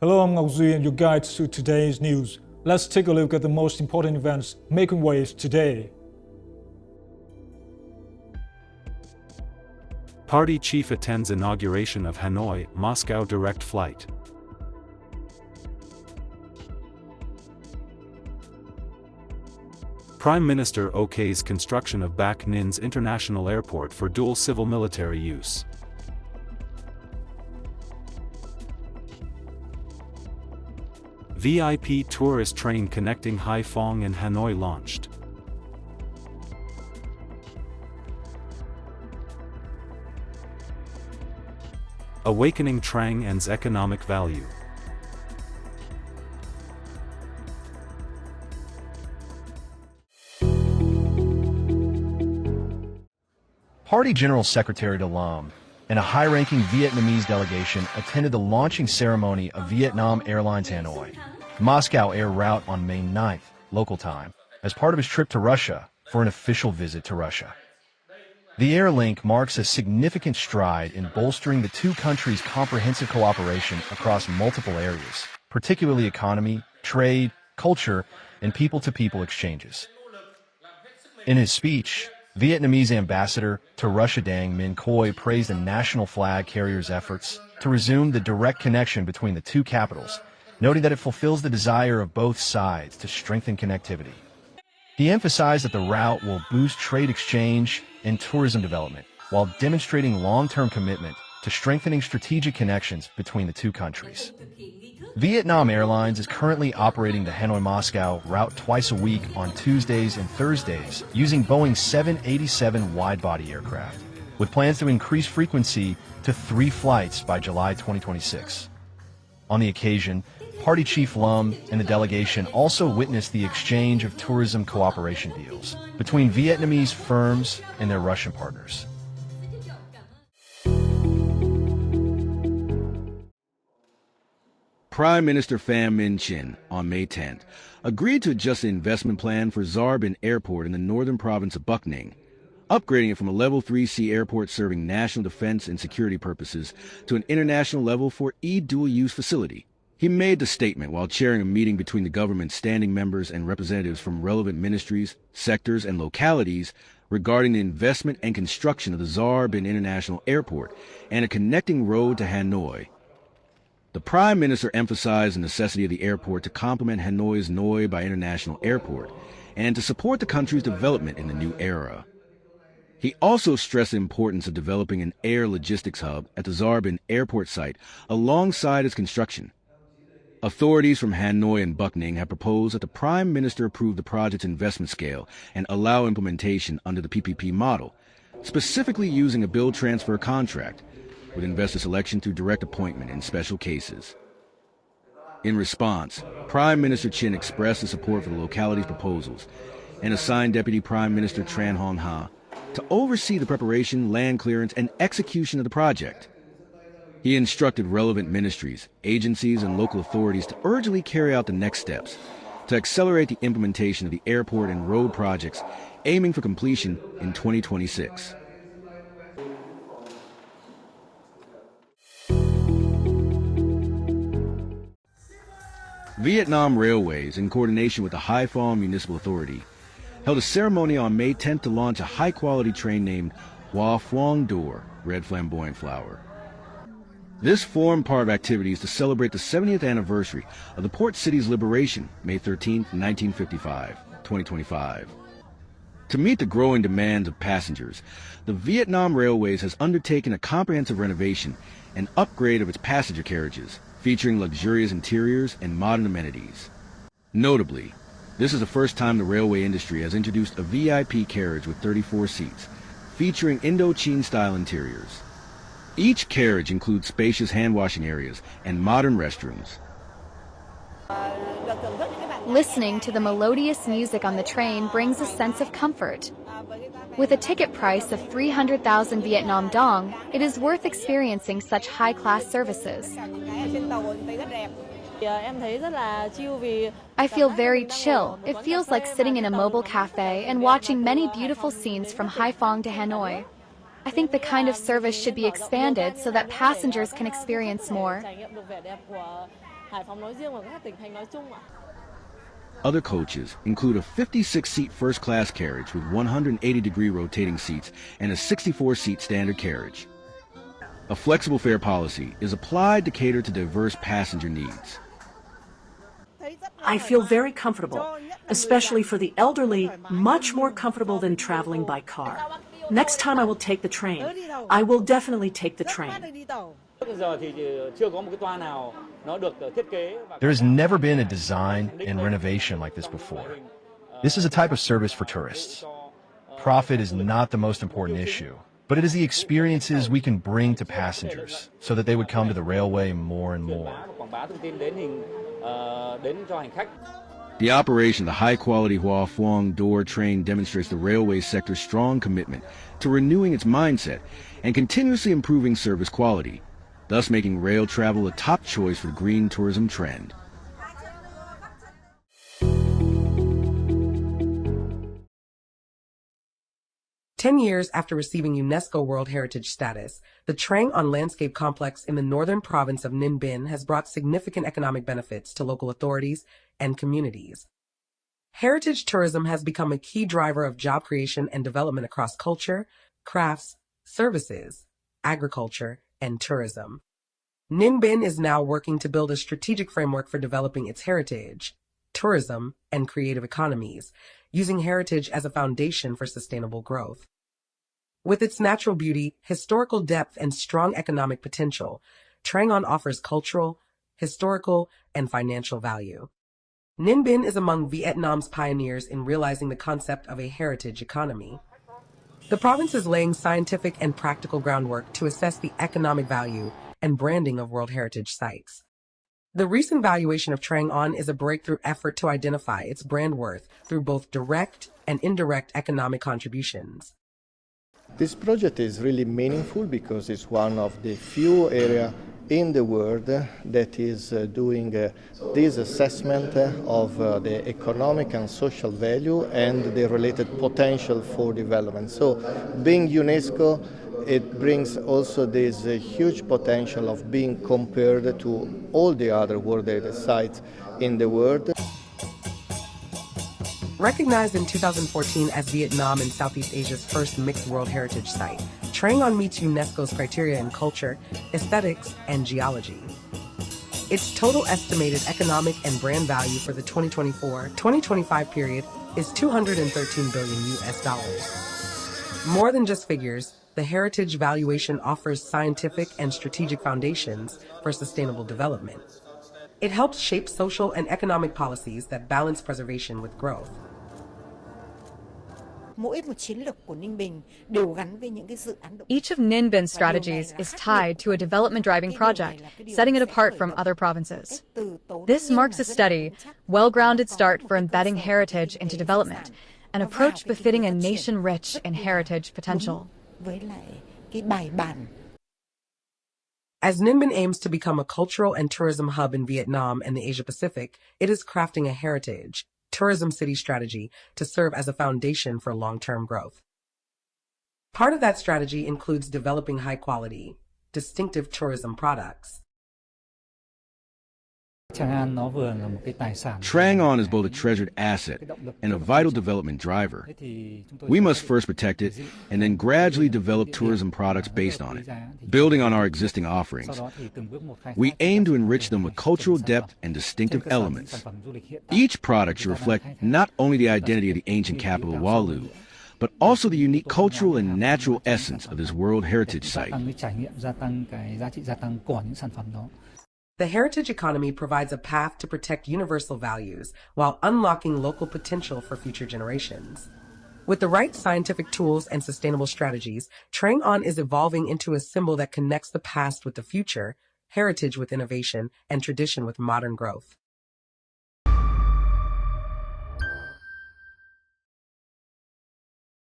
Hello, I'm Ngọc Duy and your guide to today's news. Let's take a look at the most important events making waves today. Party chief attends inauguration of Hanoi-Moscow direct flight. Prime Minister okays construction of Bac Nin's International Airport for dual civil-military use. VIP tourist train connecting Haiphong and Hanoi launched. Awakening Trangon's economic value. Party General Secretary To Lam and a high-ranking Vietnamese delegation attended the launching ceremony of Vietnam Airlines Hanoi, Moscow Air route on May 9th, local time, as part of his trip to Russia for an official visit to Russia. The air link marks a significant stride in bolstering the two countries' comprehensive cooperation across multiple areas, particularly economy, trade, culture, and people-to-people exchanges. In his speech, Vietnamese ambassador to Russia Dang Minh Khoi praised the national flag carrier's efforts to resume the direct connection between the two capitals, noting that it fulfills the desire of both sides to strengthen connectivity. He emphasized that the route will boost trade exchange and tourism development, while demonstrating long-term commitment to strengthening strategic connections between the two countries. Vietnam Airlines is currently operating the HanoiMoscow route twice a week on Tuesdays and Thursdays using Boeing 787 wide-body aircraft, with plans to increase frequency to 3 flights by July 2026. On the occasion, Party Chief Lam and the delegation also witnessed the exchange of tourism cooperation deals between Vietnamese firms and their Russian partners. Prime Minister Pham Minh Chinh, on May 10th, agreed to adjust the investment plan for Zarbin Airport in the northern province of Bac Ninh, upgrading it from a Level 3C airport serving national defense and security purposes to an international level 4E dual-use facility. He made the statement while chairing a meeting between the government's standing members and representatives from relevant ministries, sectors, and localities regarding the investment and construction of the Zarbin International Airport and a connecting road to Hanoi. The Prime Minister emphasized the necessity of the airport to complement Hanoi's Noi Bai International Airport and to support the country's development in the new era. He also stressed the importance of developing an air logistics hub at the Zarbin airport site alongside its construction. Authorities from Hanoi and Bac Ninh have proposed that the Prime Minister approve the project's investment scale and allow implementation under the PPP model, specifically using a bill transfer contract, with investor selection through direct appointment in special cases. In response, Prime Minister Chinh expressed his support for the locality's proposals and assigned Deputy Prime Minister Trangon to oversee the preparation, land clearance, and execution of the project. He instructed relevant ministries, agencies, and local authorities to urgently carry out the next steps to accelerate the implementation of the airport and road projects, aiming for completion in 2026. Vietnam Railways, in coordination with the Haiphong Municipal Authority, held a ceremony on May 10th to launch a high-quality train named Hoa Phuong Dor, Red Flamboyant Flower. This formed part of activities to celebrate the 70th anniversary of the port city's liberation, May 13, 1955, 2025. To meet the growing demands of passengers, the Vietnam Railways has undertaken a comprehensive renovation and upgrade of its passenger carriages, featuring luxurious interiors and modern amenities. Notably, this is the first time the railway industry has introduced a VIP carriage with 34 seats, featuring Indochine-style interiors. Each carriage includes spacious hand-washing areas and modern restrooms. Listening to the melodious music on the train brings a sense of comfort. With a ticket price of 300,000 Vietnam dong, it is worth experiencing such high-class services. I feel very chill. It feels like sitting in a mobile cafe and watching many beautiful scenes from Haiphong to Hanoi. I think the kind of service should be expanded so that passengers can experience more. Hải Phòng nói riêng và các tỉnh thành nói chung ạ. Other coaches include a 56-seat first-class carriage with 180-degree rotating seats and a 64-seat standard carriage. A flexible fare policy is applied to cater to diverse passenger needs. I feel very comfortable, especially for the elderly, much more comfortable than traveling by car. Next time I will take the train. I will definitely take the train. There has never been a design and renovation like this before. This is a type of service for tourists. Profit is not the most important issue, but it is the experiences we can bring to passengers so that they would come to the railway more and more. The operation of the high-quality Hua Phuong Door train demonstrates the railway sector's strong commitment to renewing its mindset and continuously improving service quality, thus making rail travel a top choice for the green tourism trend. Ten years after receiving UNESCO World Heritage status, the Trangon landscape complex in the northern province of Ninh Binh has brought significant economic benefits to local authorities and communities. Heritage tourism has become a key driver of job creation and development across culture, crafts, services, agriculture, and tourism. Ninh Binh is now working to build a strategic framework for developing its heritage, tourism, and creative economies, using heritage as a foundation for sustainable growth. With its natural beauty, historical depth, and strong economic potential, Trangon offers cultural, historical, and financial value. Ninh Binh is among Vietnam's pioneers in realizing the concept of a heritage economy. The province is laying scientific and practical groundwork to assess the economic value and branding of World Heritage sites. The recent valuation of Trangon is a breakthrough effort to identify its brand worth through both direct and indirect economic contributions. This project is really meaningful because it's one of the few areas in the world that is doing this assessment of the economic and social value and the related potential for development. So being UNESCO, it brings also this huge potential of being compared to all the other World Heritage sites in the world. Recognized in 2014 as Vietnam and Southeast Asia's first mixed World Heritage site, Trangon meets UNESCO's criteria in culture, aesthetics, and geology. Its total estimated economic and brand value for the 2024-2025 period is $213 billion. More than just figures, the heritage valuation offers scientific and strategic foundations for sustainable development. It helps shape social and economic policies that balance preservation with growth. Each of Ninh Binh strategies is tied to a development-driving project, setting it apart from other provinces. This marks a steady, well-grounded start for embedding heritage into development, an approach befitting a nation rich in heritage potential. As Ninh Binh aims to become a cultural and tourism hub in Vietnam and the Asia-Pacific, it is crafting a heritage, tourism city strategy to serve as a foundation for long-term growth. Part of that strategy includes developing high-quality, distinctive tourism products. Trangon is both a treasured asset and a vital development driver. We must first protect it and then gradually develop tourism products based on it, building on our existing offerings. We aim to enrich them with cultural depth and distinctive elements. Each product should reflect not only the identity of the ancient capital Walu, but also the unique cultural and natural essence of this World Heritage site. The heritage economy provides a path to protect universal values while unlocking local potential for future generations. With the right scientific tools and sustainable strategies, Trangon is evolving into a symbol that connects the past with the future, heritage with innovation, and tradition with modern growth.